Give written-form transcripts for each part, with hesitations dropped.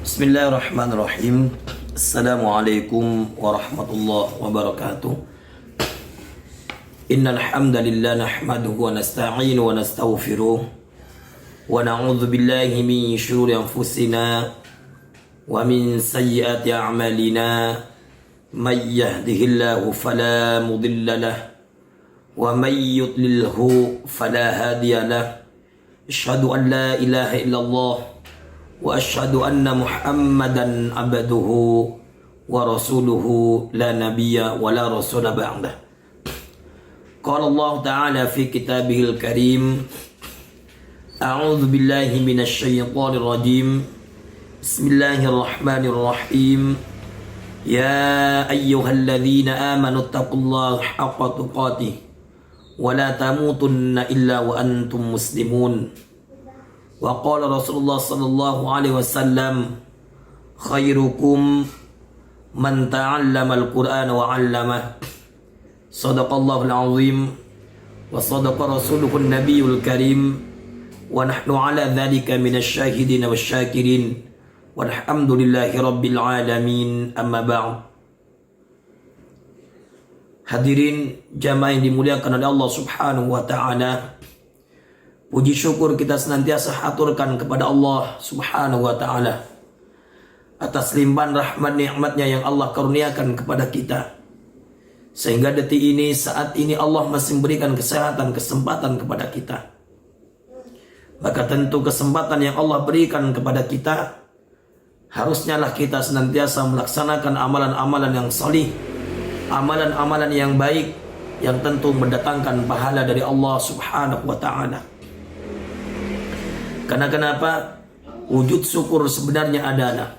Bismillahirrahmanirrahim. Assalamualaikum warahmatullahi wabarakatuh. Innal hamdalillah nahmaduhu wa nasta'inuhu wa nastaghfiruh wa na'udzu billahi min shururi anfusina wa min sayyiati a'malina. May yahdihillahu fala mudilla lahu wa may yudlilhu fala hadiya lahu. Asyhadu an la ilaha illallah wa asyhadu anna Muhammadan abduhu wa rasuluhu la nabiyya wa la rasula ba'dah. Qala Allah Ta'ala fi kitabihil karim, a'udzu billahi minasy syaithanir rajim. Bismillahirrahmanirrahim. Ya ayyuhalladzina amanu taqullaha haqqa tuqatih wa la tamutunna illa wa antum muslimun. Wa qala Rasulullah sallallahu alaihi wasallam, khairukum man ta'allama al-Qur'ana wa 'allama. Sadaqallahul azim wa sadaqa rasuluhun nabiyul karim wa nahnu ala dzalika minasy syahidin wasyakirin walhamdulillahi rabbil alamin. Amma ba'd. Hadirin jamaah yang dimuliakan oleh Allah Subhanahu wa taala, puji syukur kita senantiasa haturkan kepada Allah Subhanahu wa ta'ala atas limpahan rahmat nikmatnya yang Allah karuniakan kepada kita, sehingga detik ini, saat ini Allah masih memberikan kesehatan, kesempatan kepada kita. Maka tentu kesempatan yang Allah berikan kepada kita, harusnya lah kita senantiasa melaksanakan amalan-amalan yang salih, amalan-amalan yang baik, yang tentu mendatangkan pahala dari Allah Subhanahu wa ta'ala. Karena kenapa? Wujud syukur sebenarnya adalah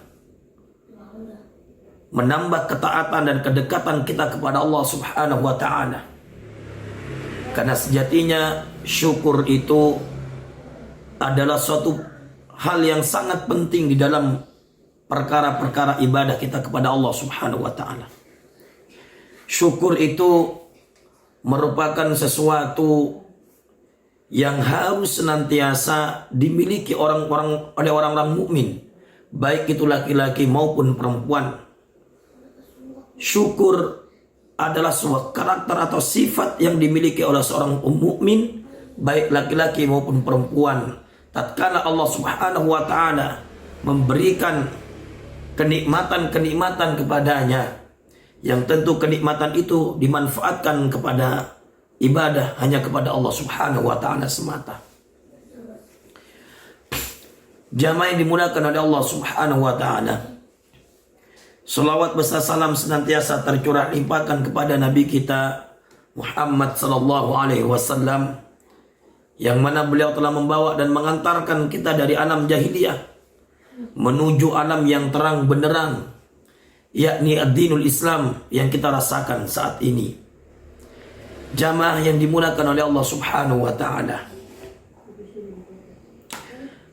menambah ketaatan dan kedekatan kita kepada Allah Subhanahu wa ta'ala. Karena sejatinya syukur itu adalah suatu hal yang sangat penting di dalam perkara-perkara ibadah kita kepada Allah Subhanahu wa ta'ala. Syukur itu merupakan sesuatu yang harus senantiasa dimiliki oleh orang-orang mukmin, baik itu laki-laki maupun perempuan. Syukur adalah sebuah karakter atau sifat yang dimiliki oleh seorang mukmin, baik laki-laki maupun perempuan. Tatkala Allah Subhanahu wa ta'ala memberikan kenikmatan-kenikmatan kepadanya, yang tentu kenikmatan itu dimanfaatkan kepada ibadah hanya kepada Allah Subhanahu wa ta'ala semata. Jamaah yang dimuliakan oleh Allah Subhanahu wa ta'ala, salawat besar salam senantiasa tercurah limpahkan kepada Nabi kita Muhammad sallallahu alaihi wasallam, yang mana beliau telah membawa dan mengantarkan kita dari alam jahiliyah menuju alam yang terang benderang, yakni ad-dinul Islam yang kita rasakan saat ini. Jamaah yang dimuliakan oleh Allah Subhanahu wa ta'ala,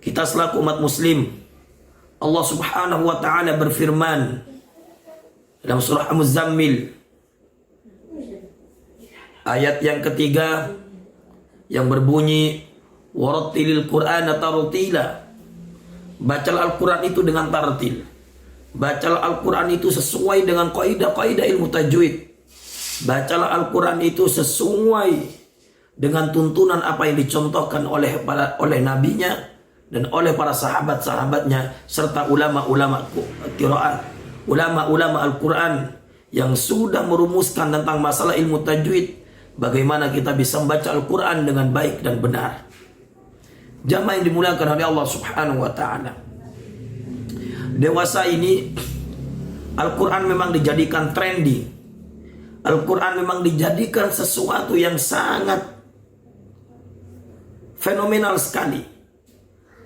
kita selaku umat muslim, Allah Subhanahu wa ta'ala berfirman dalam surah Al-Muzammil ayat yang ketiga yang berbunyi, warattilil Qur'ana tartila. Bacalah Al-Quran itu dengan tartil. Bacalah Al-Quran itu sesuai dengan kaidah-kaidah ilmu tajwid. Bacalah Al-Quran itu sesuai dengan tuntunan apa yang dicontohkan oleh nabinya dan oleh para sahabat-sahabatnya, serta ulama-ulama qiraat, ulama-ulama Al-Quran yang sudah merumuskan tentang masalah ilmu tajwid, bagaimana kita bisa membaca Al-Quran dengan baik dan benar. Jamaah yang dimuliakan oleh Allah Subhanahu wa ta'ala, dewasa ini Al-Quran memang dijadikan trendy. Al-Quran memang dijadikan sesuatu yang sangat fenomenal sekali.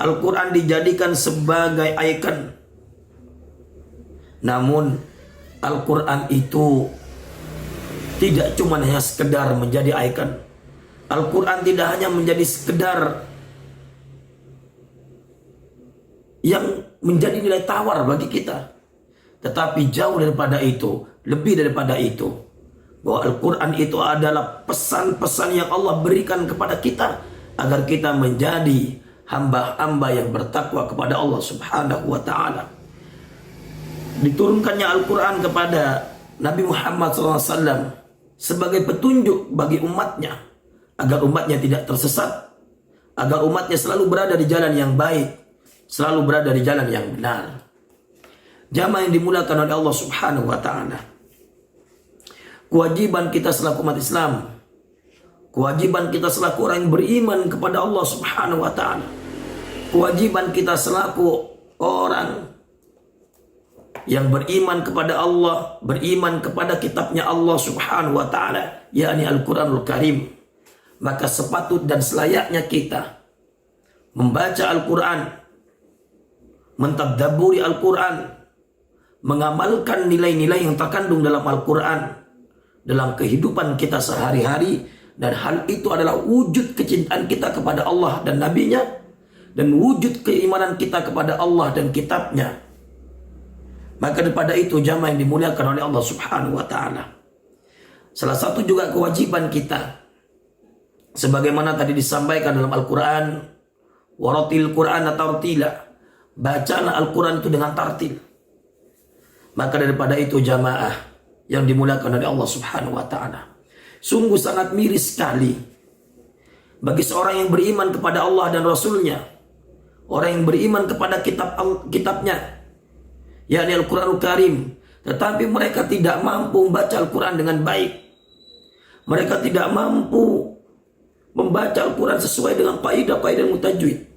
Al-Quran dijadikan sebagai ikon. Namun Al-Quran itu tidak cuma hanya sekedar menjadi ikon. Al-Quran tidak hanya menjadi sekedar yang menjadi nilai tawar bagi kita, tetapi jauh daripada itu, lebih daripada itu, bahwa Al-Quran itu adalah pesan-pesan yang Allah berikan kepada kita agar kita menjadi hamba-hamba yang bertakwa kepada Allah Subhanahu wa ta'ala. diturunkannya Al-Quran kepada Nabi Muhammad SAW sebagai petunjuk bagi umatnya, agar umatnya tidak tersesat, agar umatnya selalu berada di jalan yang baik, selalu berada di jalan yang benar. Jamaah yang dimuliakan oleh Allah Subhanahu wa Ta'ala, kewajiban kita selaku umat Islam, kewajiban kita selaku orang yang beriman kepada Allah Subhanahu wa Ta'ala, kewajiban kita selaku orang yang beriman kepada Allah, beriman kepada kitabnya Allah Subhanahu wa Ta'ala, yakni Al-Quranul Karim, maka sepatut dan selayaknya kita membaca Al-Quran, mentadabburi Al-Quran, mengamalkan nilai-nilai yang terkandung dalam Al-Quran dalam kehidupan kita sehari-hari, dan hal itu adalah wujud kecintaan kita kepada Allah dan Nabi-Nya, dan wujud keimanan kita kepada Allah dan kitabnya. Maka daripada itu jamaah yang dimuliakan oleh Allah Subhanahu wa Ta'ala, salah satu juga kewajiban kita, sebagaimana tadi disampaikan dalam Al-Quran, waratil Qur'ana tartila, bacalah Al-Quran itu dengan tartil. Maka daripada itu jamaah yang dimuliakan oleh Allah Subhanahu wa Ta'ala, sungguh sangat miris sekali bagi seorang yang beriman kepada Allah dan Rasulnya, orang yang beriman kepada kitabnya, yakni Al-Quranul Karim, tetapi mereka tidak mampu membaca Al-Quran dengan baik. Mereka tidak mampu membaca Al-Quran sesuai dengan kaidah-kaidah mutajwid,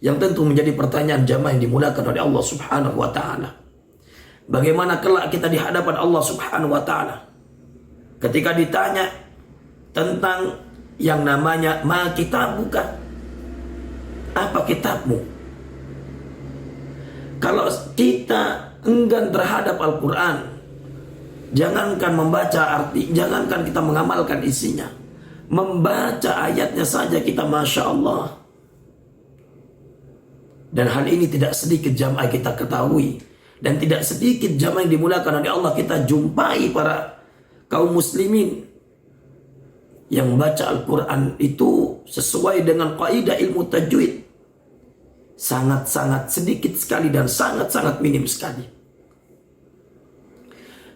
yang tentu menjadi pertanyaan jamaah yang dimuliakan oleh Allah Subhanahu wa Ta'ala. Bagaimana kelak kita di hadapan Allah Subhanahu wa Ta'ala ketika ditanya tentang yang namanya ma kitabuka, apa kitabmu? Kalau kita enggan terhadap Al-Quran, jangankan membaca arti, jangankan kita mengamalkan isinya, membaca ayatnya saja kita Masya Allah. Dan hal ini tidak sedikit jamaah kita ketahui, dan tidak sedikit jamaah yang dimuliakan oleh Allah kita jumpai para kaum muslimin yang membaca Al-Quran itu sesuai dengan kaidah ilmu tajwid. Sangat-sangat sedikit sekali dan sangat-sangat minim sekali.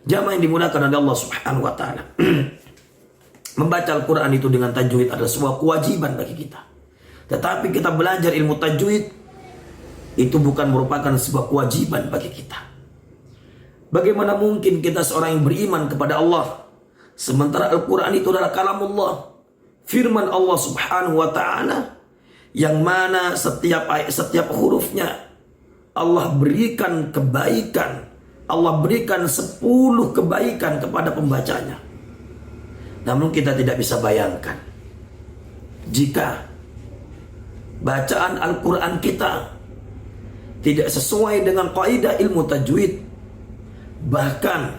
Jamaah yang dimuliakan oleh Allah Subhanahu wa Ta'ala, membaca Al-Quran itu dengan tajwid adalah sebuah kewajiban bagi kita. Tetapi kita belajar ilmu tajwid itu bukan merupakan sebuah kewajiban bagi kita. Bagaimana mungkin kita seorang yang beriman kepada Allah, sementara Al-Quran itu adalah kalamullah, firman Allah Subhanahu wa Ta'ala, yang mana setiap hurufnya Allah berikan kebaikan, Allah berikan 10 kebaikan kepada pembacanya. Namun kita tidak bisa bayangkan jika bacaan Al-Quran kita tidak sesuai dengan kaidah ilmu tajwid, bahkan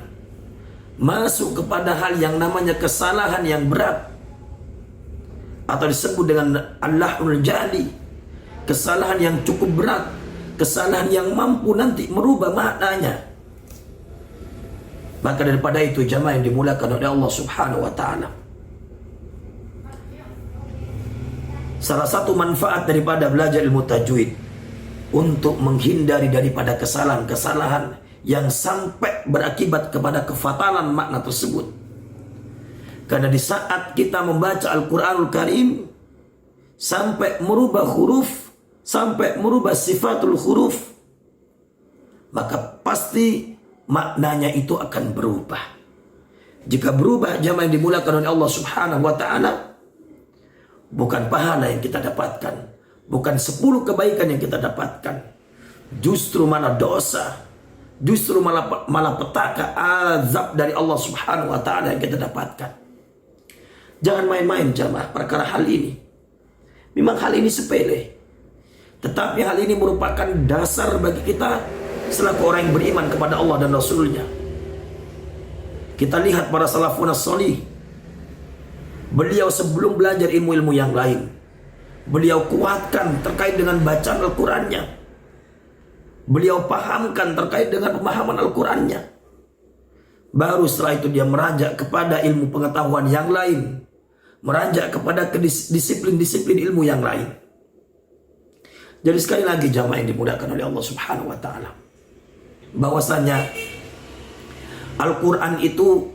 masuk kepada hal yang namanya kesalahan yang berat, atau disebut dengan al-lahnul jali, kesalahan yang cukup berat, kesalahan yang mampu nanti merubah maknanya. Maka daripada itu jamaah yang dimuliakan oleh Allah Subhanahu wa Ta'ala, salah satu manfaat daripada belajar ilmu tajwid untuk menghindari daripada kesalahan-kesalahan yang sampai berakibat kepada kefatalan makna tersebut. Karena di saat kita membaca Al-Quranul Karim sampai merubah huruf, sampai merubah sifatul huruf, maka pasti maknanya itu akan berubah. Jika berubah jamaah yang dimuliakan oleh Allah Subhanahu wa Ta'ala, bukan pahala yang kita dapatkan, bukan 10 kebaikan yang kita dapatkan, justru malah dosa, justru malah petaka azab dari Allah Subhanahu wa Ta'ala yang kita dapatkan. Jangan main-main jamaah perkara hal ini. Memang hal ini sepele, tetapi hal ini merupakan dasar bagi kita selaku orang yang beriman kepada Allah dan Rasulnya. Kita lihat para salafun as-salih, beliau sebelum belajar ilmu-ilmu yang lain, beliau kuatkan terkait dengan bacaan Al-Qurannya, beliau pahamkan terkait dengan pemahaman Al-Qurannya. Baru setelah itu dia meranjak kepada ilmu pengetahuan yang lain, meranjak kepada disiplin-disiplin ilmu yang lain. Jadi sekali lagi jamaah yang dimuliakan oleh Allah Subhanahu wa Ta'ala, bahwasanya Al-Quran itu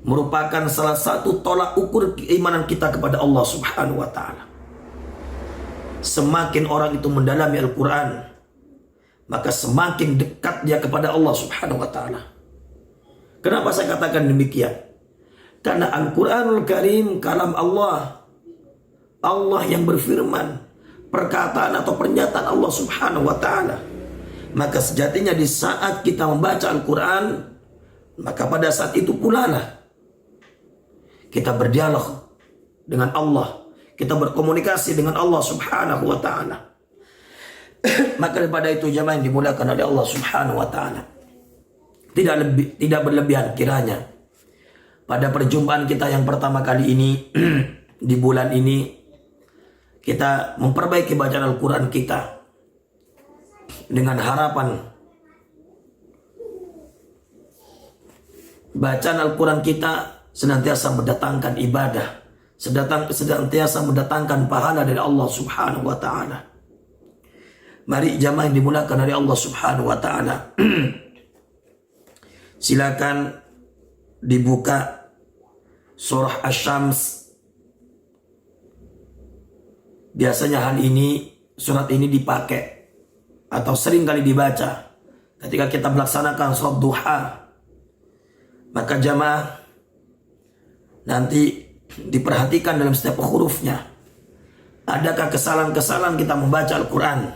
merupakan salah satu tolak ukur keimanan kita kepada Allah Subhanahu wa Ta'ala. Semakin orang itu mendalami Al-Quran, maka semakin dekat dia kepada Allah Subhanahu wa Ta'ala. Kenapa saya katakan demikian? Karena Al-Quranul Karim kalam Allah, Allah yang berfirman, perkataan atau pernyataan Allah Subhanahu wa Ta'ala. Maka sejatinya di saat kita membaca Al-Quran, maka pada saat itu pula lah kita berdialog dengan Allah, kita berkomunikasi dengan Allah Subhanahu wa Ta'ala. Maka daripada itu jamaah yang dimuliakan oleh Allah Subhanahu wa Ta'ala, tidak berlebihan kiranya pada perjumpaan kita yang pertama kali ini di bulan ini kita memperbaiki bacaan Al-Quran kita dengan harapan bacaan Al-Quran kita senantiasa mendatangkan ibadah, senantiasa mendatangkan pahala dari Allah Subhanahu wa Ta'ala. Mari jamaah yang dimulakan dari Allah Subhanahu wa Ta'ala, silakan dibuka surah Asy-Syams. Biasanya surat ini dipakai atau sering kali dibaca ketika kita melaksanakan sholat duha. Maka jamaah nanti diperhatikan dalam setiap hurufnya. Adakah kesalahan-kesalahan kita membaca Al-Quran?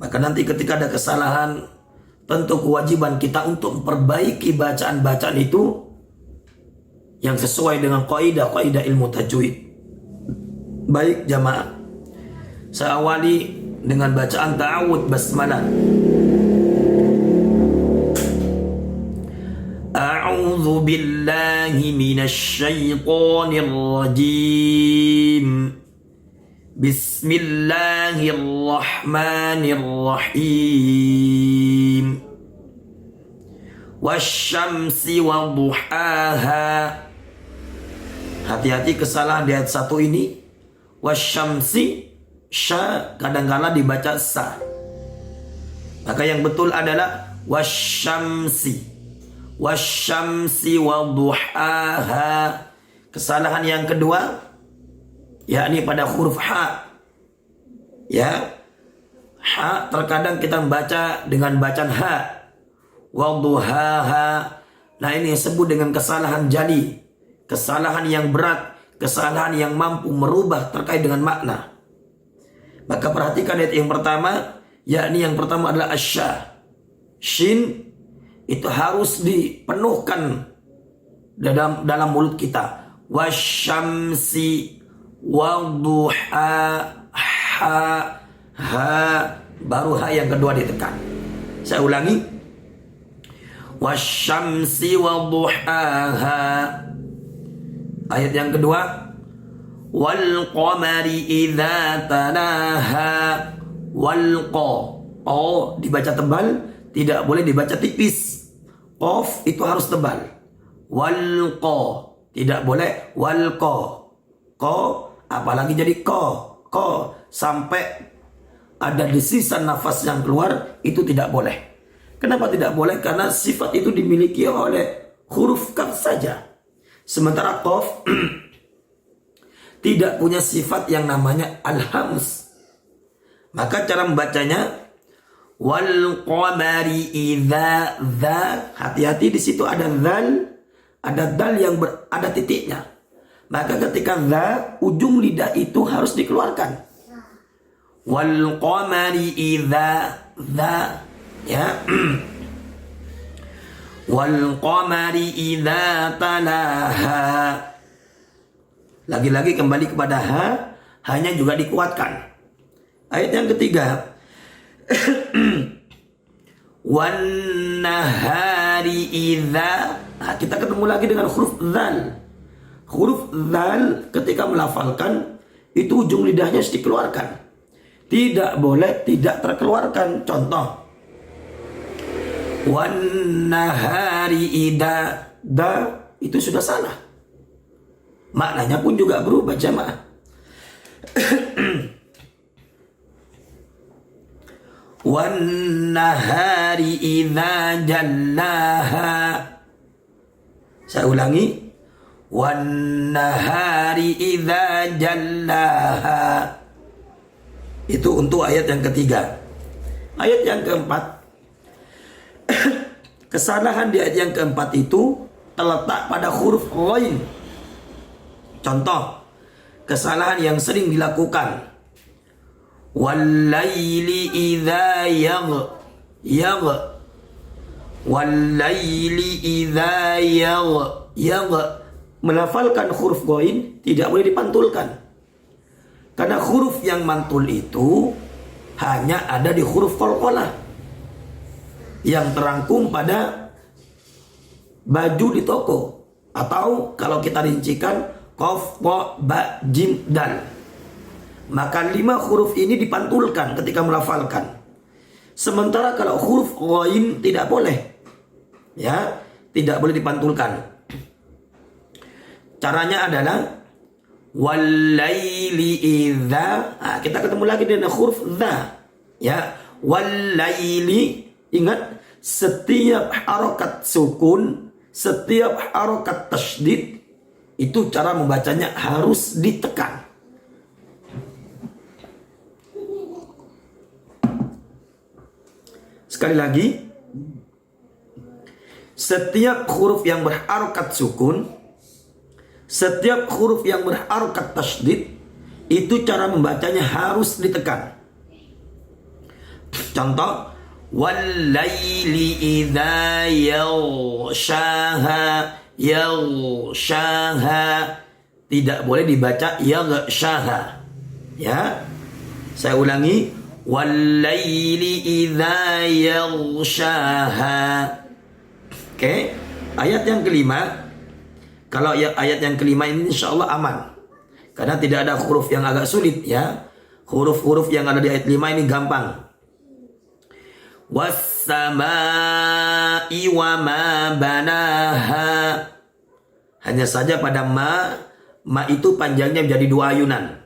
Maka nanti ketika ada kesalahan, tentu kewajiban kita untuk memperbaiki bacaan-bacaan itu yang sesuai dengan kaidah ilmu tajwid. Baik jamaah, saya awali dengan bacaan ta'awudz basmalah. A'udzu billahi minasy syaithanir rajim. Bismillahirrahmanirrahim. Wasyamsi wadduhaha. Hati-hati kesalahan di ayat 1 ini. Wasyamsi, sya kadang-kala dibaca sa. Maka yang betul adalah wasyamsi. Wasyamsi wadduhaha. Kesalahan yang kedua yakni pada huruf ha. Ya. Ha terkadang kita membaca dengan bacaan ha. Wadduhaha. Nah, ini disebut dengan kesalahan jali, kesalahan yang berat, kesalahan yang mampu merubah terkait dengan makna. Maka perhatikan ayat yang pertama, yakni yang pertama adalah asya. Shin itu harus dipenuhkan dalam mulut kita. Wasyamsi wadduha ha ha, baru ha yang kedua ditekan. Saya ulangi. Wasyamsi wadduhaha. Ayat yang kedua, wal qamari idza talaha. Wal qa. Oh dibaca tebal, tidak boleh dibaca tipis. Qaf itu harus tebal. Wal qa, tidak boleh wal qa. Qa apalagi jadi qa sampai ada desisan nafas yang keluar, itu tidak boleh. Kenapa tidak boleh? Karena sifat itu dimiliki oleh huruf kaf saja. Sementara qaf tidak punya sifat yang namanya al-hams. Maka cara membacanya wal qamari idza dza. Hati-hati di situ ada dzal, ada dal yang ada titiknya. Maka ketika dza, ujung lidah itu harus dikeluarkan. Wal qamari idza dza, ya. Wal qamari idza talaha. Lagi-lagi kembali kepada ha, hanya juga dikuatkan. Ayat yang ketiga, wan nahari idza. Nah, kita ketemu lagi dengan huruf dzal. Huruf dzal ketika melafalkan itu ujung lidahnya harus dikeluarkan. Tidak boleh tidak terkeluarkan. Contoh, wan nahari idza da, itu sudah salah. Maknanya pun juga berubah jamaah. wan nahari idza jallaha. Saya ulangi, wan nahari idza jallaha. Itu untuk ayat yang ketiga. Ayat yang keempat, kesalahan di ayat yang keempat itu terletak pada huruf ghain. Contoh kesalahan yang sering dilakukan, wal-laili idza wal-laili idza melafalkan huruf ghain tidak boleh dipantulkan, karena huruf yang mantul itu hanya ada di huruf qalqalah yang terangkum pada baju di toko, atau kalau kita rincikan qaf, ta, ba, jim, dal. Maka 5 huruf ini dipantulkan ketika melafalkan. Sementara kalau huruf ghain tidak boleh, ya, tidak boleh dipantulkan. Caranya adalah wal-laili idza. Kita ketemu lagi dengan huruf dza, ya, wal-laili. Ingat, setiap harokat sukun, setiap harokat tasydid, itu cara membacanya harus ditekan. Sekali lagi, setiap huruf yang berharokat sukun, setiap huruf yang berharokat tasydid, itu cara membacanya harus ditekan. Contoh, wal-laili idza yaghshaha. Tidak boleh dibaca yaghshaha. Ya. Saya ulangi, wal-laili idza yaghshaha. Oke. Ayat yang kelima. Kalau ayat yang kelima ini insyaallah aman, karena tidak ada huruf yang agak sulit, ya. Huruf-huruf yang ada di ayat 5 ini gampang. Was-samaa'i wa ma banaha. Hanya saja pada ma itu panjangnya menjadi 2 ayunan.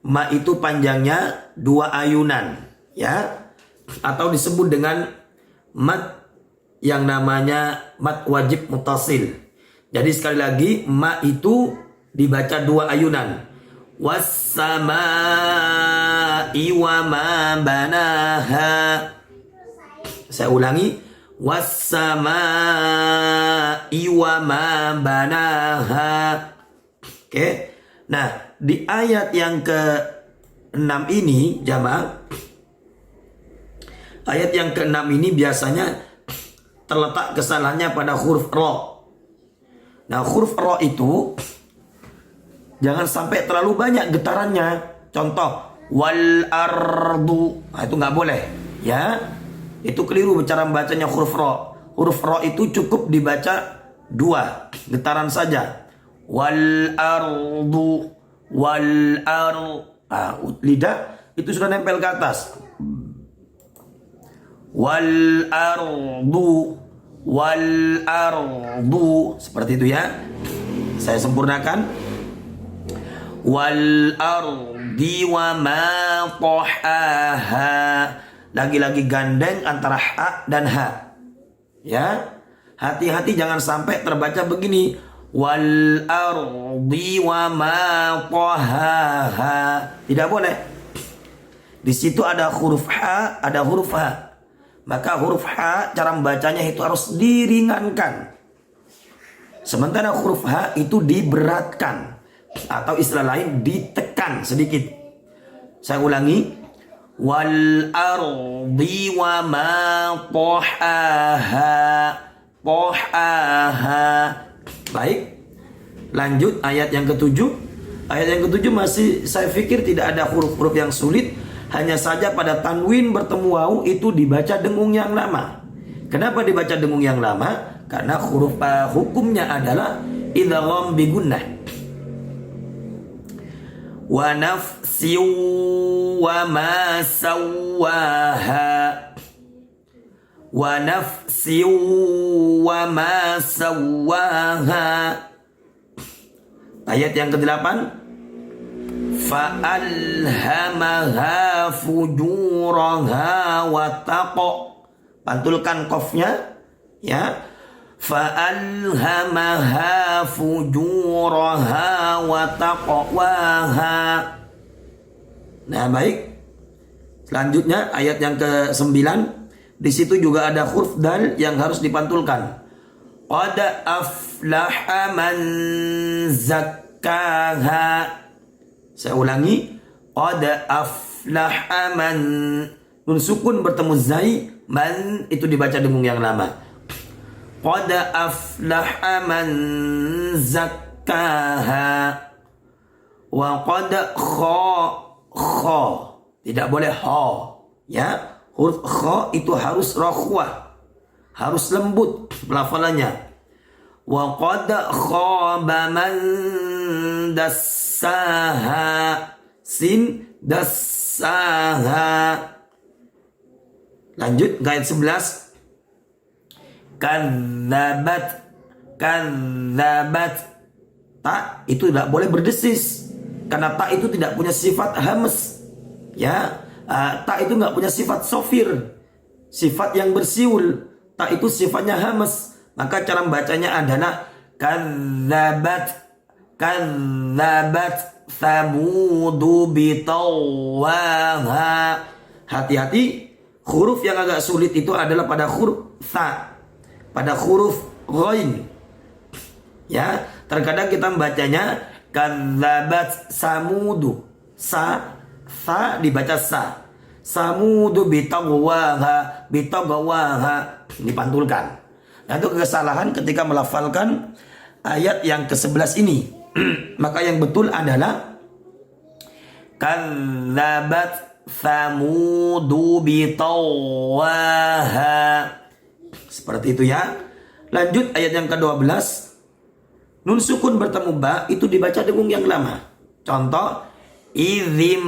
Ma itu panjangnya 2 ayunan, ya. Atau disebut dengan mad yang namanya mad wajib mutasil. Jadi sekali lagi, ma itu dibaca 2 ayunan. Was-samaa'i wa ma banaha. Saya ulangi, was-samaa'i wa ma banaha. Oke. Nah, di ayat yang ke-6 ini, jamaah, ayat yang ke-6 ini biasanya terletak kesalahannya pada huruf ro. Nah, huruf ro itu jangan sampai terlalu banyak getarannya. Contoh, wal ardu. Nah, itu nggak boleh, ya. Itu keliru cara membacanya huruf ro. Huruf ro itu cukup dibaca 2 getaran saja. Wal ardu, wal ar. Lidah itu sudah nempel ke atas. Wal ardu, wal ardu. Seperti itu, ya. Saya sempurnakan. Wal ardi wa ma tahaha. Lagi-lagi gandeng antara ha dan ha, ya. Hati-hati jangan sampai terbaca begini, wal ardi wa ma tahaha. Tidak boleh. Di situ ada huruf ha, ada huruf ha. Maka huruf ha cara membacanya itu harus diringankan. Sementara huruf ha itu diberatkan, atau istilah lain ditekan sedikit. Saya ulangi, wal ardi wa ma tahaha. Tahaha. Baik, lanjut ayat yang ke-7. Ayat yang ke-7 masih saya pikir tidak ada huruf-huruf yang sulit. Hanya saja pada tanwin bertemu waw itu dibaca dengung yang lama. Kenapa dibaca dengung yang lama? Karena huruf hukumnya adalah idgham bi gunnah. Wa nafsi wa ma sawwaha. Wa nafsi wa ma sawwaha. Ayat yang ke-8. Fa'alhamaha fujuraha wa taqwa. Pantulkan qafnya ya. Fa'alhamaha fujuraha wa taqwaha. Nah, baik. Selanjutnya ayat yang ke-9. Di situ juga ada huruf dal yang harus dipantulkan. Qad aflaha man zakkaha. Saya ulangi. Qad aflaha man. Nun sukun bertemu zai. Man itu dibaca dengung yang lama. Qad aflaha man zakkaha. Wa qad kha. Tidak boleh ha. Ya. Huruf kha itu harus rakhwah. Harus lembut pelafalannya. Wa qad khaba man dassaha. Sin dassaha. Lanjut ke ayat 11. Kadzabat. Ta itu tidak boleh berdesis. Karena ta itu tidak punya sifat hamas. Ya. Ta itu nggak punya sifat sofir, sifat yang bersiul. Ta itu sifatnya hamas. Maka cara membacanya adalah kadzabat samudu bitawaha. Hati-hati, huruf yang agak sulit itu adalah pada huruf tha, pada huruf ghain. Ya, terkadang kita membacanya kadzabat samudu. Sa dibaca sa. Samudu bitagwaha dipantulkan. Nah, itu kesalahan ketika melafalkan ayat yang ke-11 ini. Maka yang betul adalah kadzabat samudu bitagwaha. Seperti itu ya. Lanjut ayat yang ke-12. Nun sukun bertemu ba itu dibaca dengung yang lama. Contoh idzim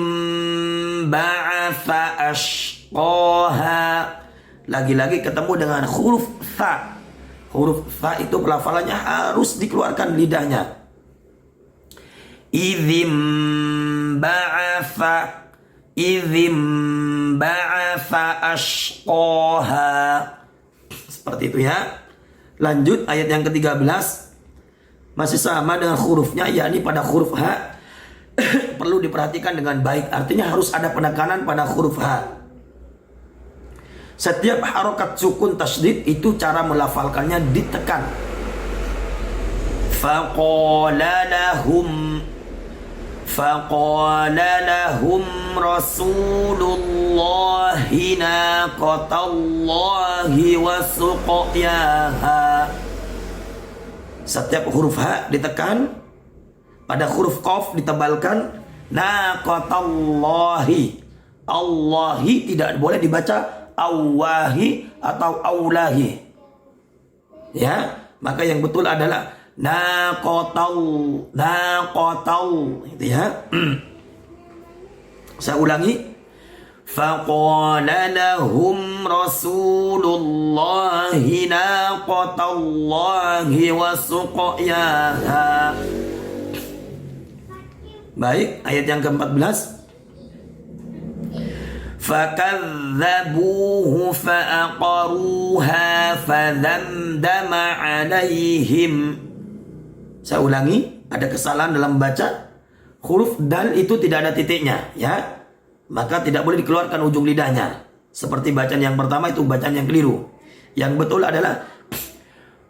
ba'atha ashqaha. Lagi-lagi ketemu dengan huruf tha. Huruf tha itu pelafalannya harus dikeluarkan lidahnya. Idzim ba'atha ashqaha. Seperti itu ya. Lanjut ayat yang ke-13. Masih sama dengan hurufnya, yakni pada huruf ha. Perlu diperhatikan dengan baik. Artinya harus ada penekanan pada huruf H. Setiap harokat sukun tasydid itu cara melafalkannya ditekan. Faqala lahum Rasulullahi naqatallahi wa suqyaha. Setiap huruf H ditekan. Pada huruf qaf ditebalkan. Naqatallahi. Allahi tidak boleh dibaca awahi atau aulahi. Ya, maka yang betul adalah naqatal. Itu ya. Saya ulangi. Faqala lahum Rasulullahi naqatallahi wa suqyaha. Baik, ayat yang ke-14. Fakadzabuhu fa'aqaruha fadamdama 'alaihim. Saya ulangi, ada kesalahan dalam membaca. Huruf dal itu tidak ada titiknya, ya. Maka tidak boleh dikeluarkan ujung lidahnya. Seperti bacaan yang pertama itu bacaan yang keliru. Yang betul adalah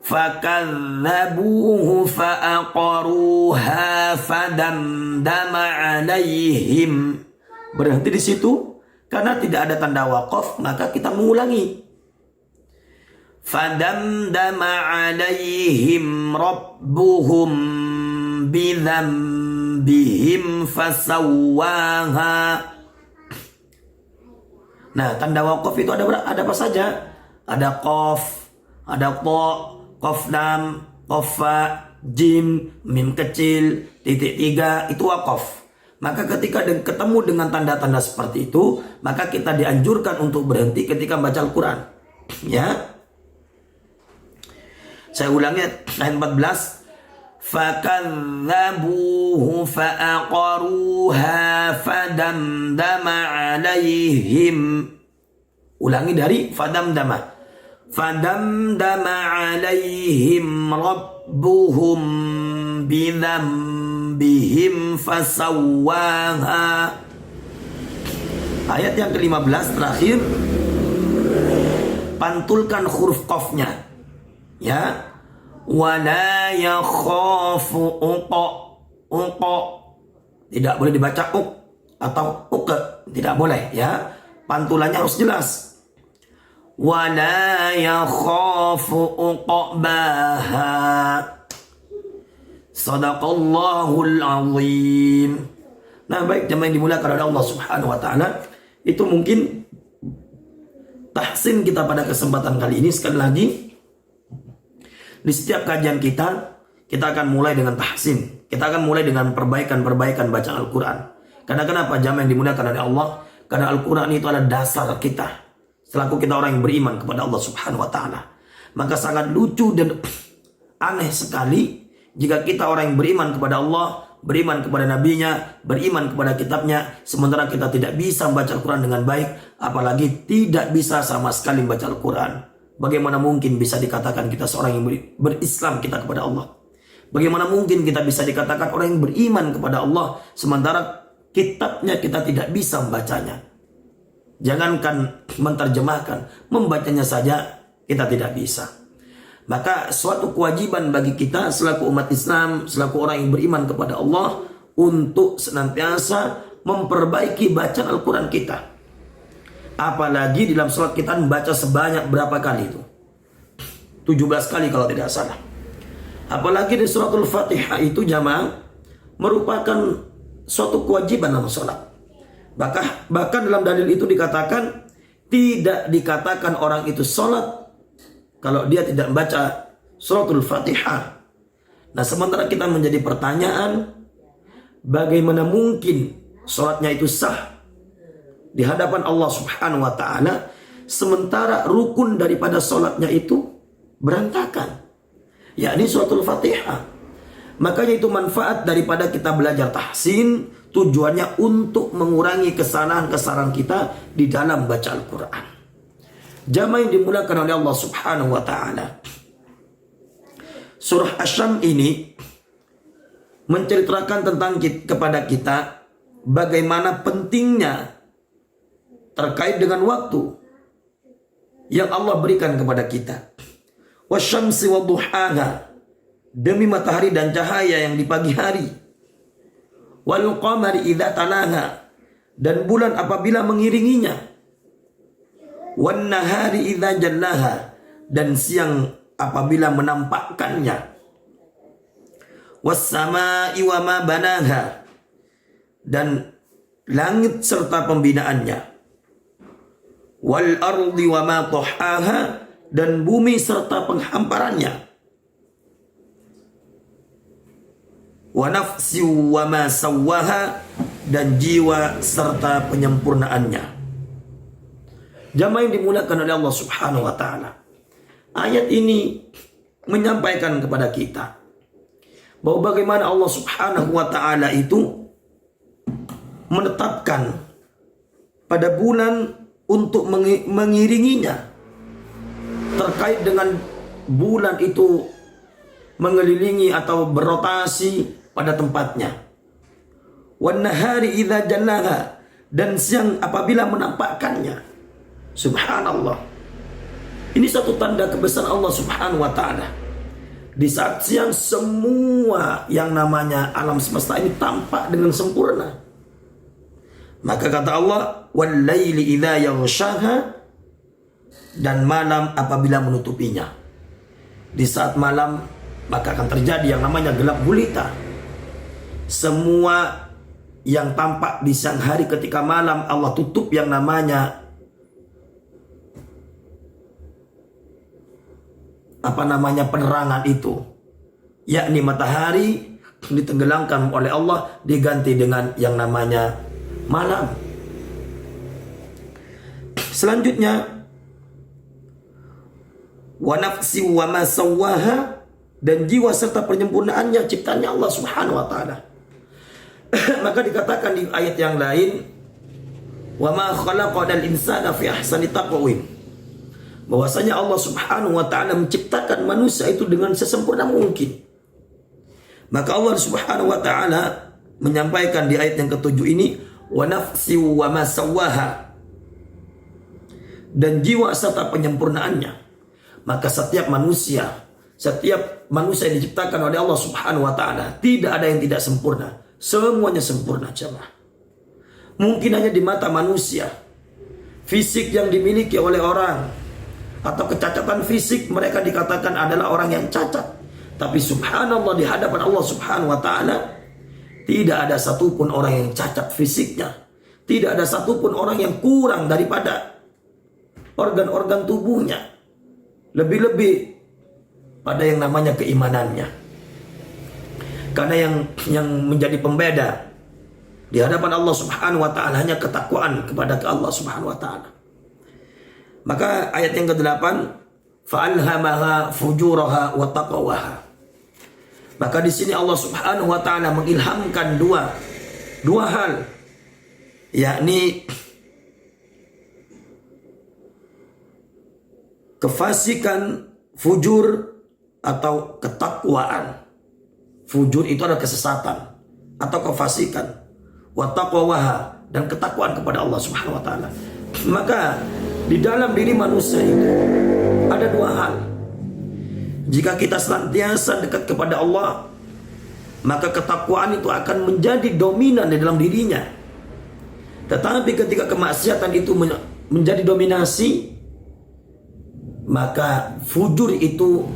fakadzabuhu fa'aqaruha fadamdama 'alaihim. Berhenti di situ karena tidak ada tanda waqaf, maka kita mengulangi. Fadamdama 'alaihim rabbuhum bidzambihim fasawwaha. Nah, tanda waqaf itu ada apa saja? Ada qaf, ada ta, qaf lam, qaf fa, jim, mim kecil, titik 3, itu waqaf. Maka ketika ketemu dengan tanda-tanda seperti itu, maka kita dianjurkan untuk berhenti ketika membaca Al-Quran. Ya. Saya ulangi ayat 14. fakadzabuhu fa'aqaruha fadamdama alaihim. Ulangi dari fadamdama alaihim rabbuhum bidzambihim fasawwaha. Ayat yang ke-15 terakhir, pantulkan huruf qafnya, ya. Wala yakhafu uqa. Tidak boleh dibaca uk atau uke, tidak boleh, ya. Pantulannya harus jelas. Wala yakhafu uqbaha. Sadaqallahul azim. Nah, baik jemaah yang dimuliakan oleh Allah Subhanahu wa taala, itu mungkin tahsin kita pada kesempatan kali ini. Sekali lagi, di setiap kajian kita akan mulai dengan tahsin. Kita akan mulai dengan perbaikan bacaan Al-Quran. Karena kenapa jamaah yang dimuliakan oleh Allah? Karena Al-Quran itu adalah dasar kita selaku kita orang yang beriman kepada Allah Subhanahu wa taala. Maka sangat lucu dan aneh sekali jika kita orang yang beriman kepada Allah, beriman kepada nabinya, beriman kepada kitabnya, sementara kita tidak bisa membaca Al-Quran dengan baik, apalagi tidak bisa sama sekali membaca Al-Quran. Bagaimana mungkin bisa dikatakan kita seorang yang berislam kita kepada Allah? Bagaimana mungkin kita bisa dikatakan orang yang beriman kepada Allah sementara kitabnya kita tidak bisa membacanya? Jangankan menerjemahkan, membacanya saja kita tidak bisa. Maka suatu kewajiban bagi kita selaku umat Islam, selaku orang yang beriman kepada Allah, untuk senantiasa memperbaiki bacaan Al-Quran kita. Apalagi dalam sholat kita membaca sebanyak berapa kali itu? 17 kali kalau tidak salah. Apalagi di suratul Fatihah itu jamaah merupakan suatu kewajiban dalam sholat. Bahkan dalam dalil itu dikatakan, tidak dikatakan orang itu sholat kalau dia tidak membaca suratul Fatihah. Nah, sementara kita menjadi pertanyaan, bagaimana mungkin sholatnya itu sah di hadapan Allah Subhanahu wa taala sementara rukun daripada sholatnya itu berantakan, yakni suratul Fatihah. Makanya itu manfaat daripada kita belajar tahsin, tujuannya untuk mengurangi kesalahan-kesalahan kita di dalam baca Al-Quran. Jamaah yang dimuliakan oleh Allah Subhanahu wa taala, surah Asy-Syams ini menceritakan tentang kepada kita bagaimana pentingnya terkait dengan waktu yang Allah berikan kepada kita. Wasyamsi wadduhaha, demi matahari dan cahaya yang di pagi hari. Wal qamari idza talaha, dan bulan apabila mengiringinya. Wan nahari idza jallaha, dan siang apabila menampakkannya. Was samai wa ma banaha, dan langit serta pembinaannya. Wal ardi wa ma tahaha, dan bumi serta penghamparannya. Wa nafsi wa ma sawwaha, dan jiwa serta penyempurnaannya. Jamaah yang dimuliakan oleh Allah Subhanahu wa taala, ayat ini menyampaikan kepada kita bahwa bagaimana Allah Subhanahu wa taala itu menetapkan pada bulan untuk mengiringinya, terkait dengan bulan itu mengelilingi atau berotasi pada tempatnya. Wan nahari idza jallaha, dan siang apabila menampakkannya. Subhanallah. Ini satu tanda kebesaran Allah Subhanahu wa taala. Di saat siang semua yang namanya alam semesta ini tampak dengan sempurna. Maka kata Allah, wal laili idza yaghshaha, dan malam apabila menutupinya. Di saat malam maka akan terjadi yang namanya gelap gulita. Semua yang tampak di siang hari ketika malam Allah tutup yang namanya penerangan itu, yakni matahari ditenggelamkan oleh Allah, diganti dengan yang namanya malam. Selanjutnya, wa nafsi wa ma sawwaha, dan jiwa serta penyempurnaannya ciptaannya Allah Subhanahu wa taala. Maka dikatakan di ayat yang lain, wa ma khalaqal insana fi ahsani taqwim, bahwasanya Allah Subhanahu wa taala menciptakan manusia itu dengan sesempurna mungkin. Maka Allah Subhanahu wa taala menyampaikan di ayat yang ke-7 ini, wa nafsi wa ma sawwaha, dan jiwa serta penyempurnaannya. Maka setiap manusia yang diciptakan oleh Allah Subhanahu wa taala, tidak ada yang tidak sempurna. Semuanya sempurna, jemaah. Mungkin hanya di mata manusia, fisik yang dimiliki oleh orang atau kecacatan fisik mereka dikatakan adalah orang yang cacat. Tapi subhanallah, di hadapan Allah Subhanahu wa taala tidak ada satupun orang yang cacat fisiknya. Tidak ada satupun orang yang kurang daripada organ-organ tubuhnya. Lebih-lebih pada yang namanya keimanannya. Karena yang menjadi pembeda di hadapan Allah Subhanahu wa taala hanya ketakwaan kepada Allah Subhanahu wa taala. Maka ayat yang ke-8, fa'alhamaha fujuraha wa taqwaha. Maka di sini Allah Subhanahu wa taala mengilhamkan dua hal, yakni kefasikan, fujur atau ketakwaan. Fujur itu adalah kesesatan atau kefasikan, wa taqwaha, dan ketakwaan kepada Allah Subhanahu wa taala. Maka di dalam diri manusia itu ada dua hal. Jika kita senantiasa dekat kepada Allah, maka ketakwaan itu akan menjadi dominan di dalam dirinya. Tetapi ketika kemaksiatan itu menjadi dominasi, maka fujur itu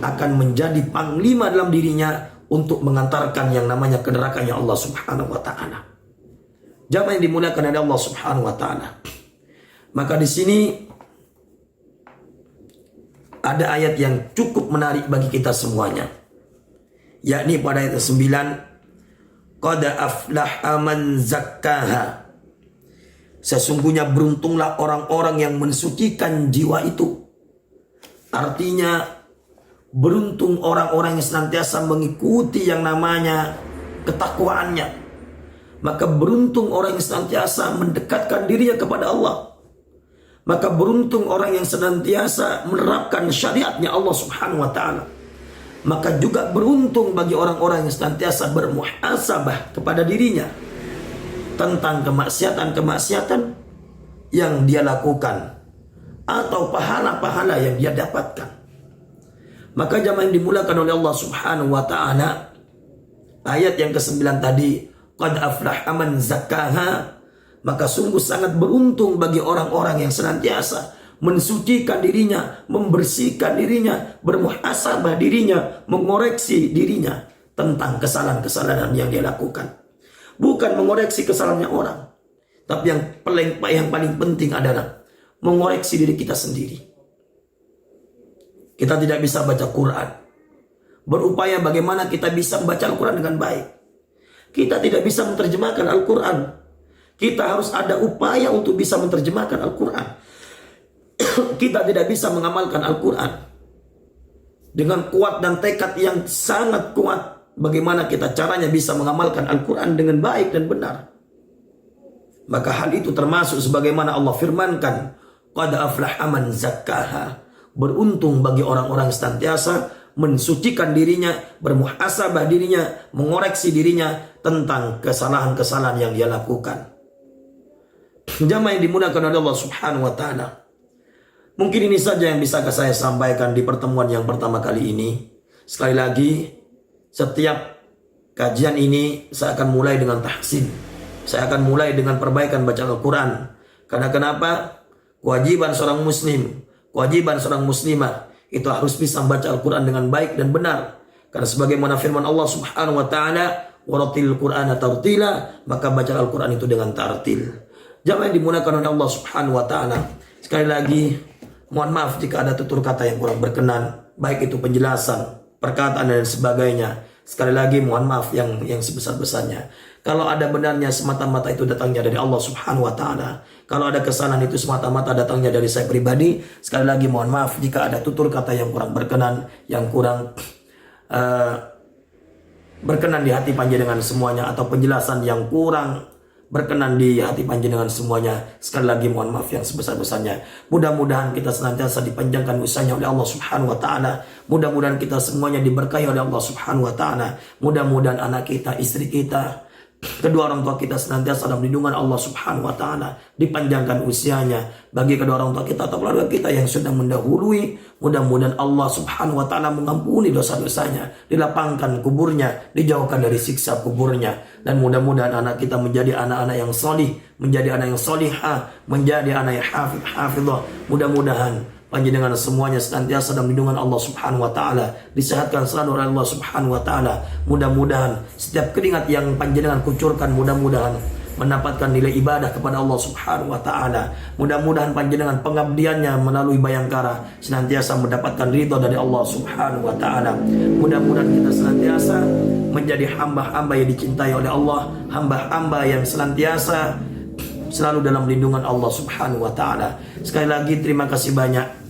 akan menjadi panglima dalam dirinya untuk mengantarkan yang namanya ke nerakanya Allah Subhanahu wa taala. Jamaah yang dimuliakan oleh Allah Subhanahu wa taala. Maka di sini ada ayat yang cukup menarik bagi kita semuanya, yakni pada ayat 9, qad aflaha man zakkaha, sesungguhnya beruntunglah orang-orang yang mensucikan jiwa itu. Artinya beruntung orang-orang yang senantiasa mengikuti yang namanya ketakwaannya. Maka beruntung orang yang senantiasa mendekatkan dirinya kepada Allah. Maka beruntung orang yang senantiasa menerapkan syariatnya Allah Subhanahu wa ta'ala. Maka juga beruntung bagi orang-orang yang senantiasa bermuhasabah kepada dirinya tentang kemaksiatan-kemaksiatan yang dia lakukan atau pahala-pahala yang dia dapatkan. Maka jamaah yang dimulakan oleh Allah Subhanahu wa ta'ala, ayat yang ke-9 tadi, qad aflaha man zakkaha, maka sungguh sangat beruntung bagi orang-orang yang senantiasa mensucikan dirinya, membersihkan dirinya, bermuhasabah dirinya, mengoreksi dirinya tentang kesalahan-kesalahan yang dia lakukan. Bukan mengoreksi kesalahannya orang, tapi yang paling penting adalah mengoreksi diri kita sendiri. Kita tidak bisa baca Quran, berupaya bagaimana kita bisa membaca Al-Quran dengan baik. Kita tidak bisa menerjemahkan Al-Quran. Kita harus ada upaya untuk bisa menerjemahkan Al-Quran. Kita tidak bisa mengamalkan Al-Quran dengan kuat dan tekad yang sangat kuat. Bagaimana kita caranya bisa mengamalkan Al-Quran dengan baik dan benar. Maka hal itu termasuk sebagaimana Allah firmankan, qad aflaha man zakkaha, beruntung bagi orang-orang yang senantiasa mensucikan dirinya, bermuhasabah dirinya, mengoreksi dirinya tentang kesalahan-kesalahan yang dia lakukan. Jamaah yang dimuliakan oleh Allah Subhanahu wa ta'ala, mungkin ini saja yang bisa saya sampaikan di pertemuan yang pertama kali ini. Sekali lagi, setiap kajian ini saya akan mulai dengan tahsin. Saya akan mulai dengan perbaikan bacaan Al-Quran. Karena kenapa? Kewajiban seorang muslim, kewajiban seorang muslimah itu harus bisa membaca Al-Quran dengan baik dan benar. Karena sebagaimana firman Allah Subhanahu wa ta'ala, waratil Qur'ana tartila, maka baca Al-Quran itu dengan tartil. Jamaah yang dimuliakan oleh Allah Subhanahu wa ta'ala, sekali lagi mohon maaf jika ada tutur kata yang kurang berkenan, baik itu penjelasan, perkataan dan sebagainya. Sekali lagi mohon maaf yang sebesar-besarnya. Kalau ada benarnya semata-mata itu datangnya dari Allah Subhanahu wa ta'ala. Kalau ada kesalahan itu semata-mata datangnya dari saya pribadi. Sekali lagi mohon maaf jika ada tutur kata yang kurang berkenan, yang kurang berkenan di hati panjenengan semuanya, atau penjelasan yang kurang berkenan di hati panjenengan semuanya, sekali lagi mohon maaf yang sebesar-besarnya. Mudah-mudahan kita senantiasa dipanjangkan usianya oleh Allah Subhanahu wa taala. Mudah-mudahan kita semuanya diberkahi oleh Allah Subhanahu wa taala. Mudah-mudahan anak kita, istri kita, kedua orang tua kita senantiasa dalam lindungan Allah Subhanahu wa taala, dipanjangkan usianya. Bagi kedua orang tua kita atau keluarga kita yang sudah mendahului, mudah-mudahan Allah Subhanahu wa taala mengampuni dosa-dosanya, dilapangkan kuburnya, dijauhkan dari siksa kuburnya, dan mudah-mudahan anak kita menjadi anak-anak yang solih, menjadi anak yang solihah, menjadi anak yang hafidhah. Mudah-mudahan panjenengan semuanya senantiasa dalam lindungan Allah Subhanahu wa taala, disehatkan selalu oleh Allah Subhanahu wa taala. Mudah-mudahan setiap keringat yang panjenengan kucurkan mudah-mudahan mendapatkan nilai ibadah kepada Allah Subhanahu wa taala. Mudah-mudahan panjenengan pengabdiannya melalui Bayangkara senantiasa mendapatkan ridha dari Allah Subhanahu wa taala. Mudah-mudahan kita senantiasa menjadi hamba-hamba yang dicintai oleh Allah, hamba-hamba yang senantiasa selalu dalam lindungan Allah Subhanahu wa taala. Sekali lagi terima kasih banyak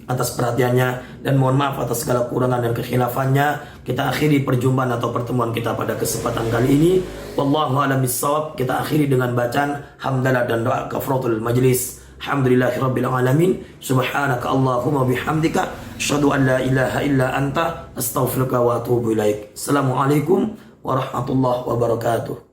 atas perhatiannya, dan mohon maaf atas segala kurangan dan kekhilafannya. Kita akhiri perjumpaan atau pertemuan kita pada kesempatan kali ini. Wallahu a'lam bishawab. Kita akhiri dengan bacaan hamdalah dan doa kafaratul majlis. Alhamdulillahirabbil alamin. Subhanaka Allahumma bihamdika asyhadu an la ilaha illa anta astaghfiruka wa atubu ilaik. Assalamualaikum warahmatullahi wabarakatuh.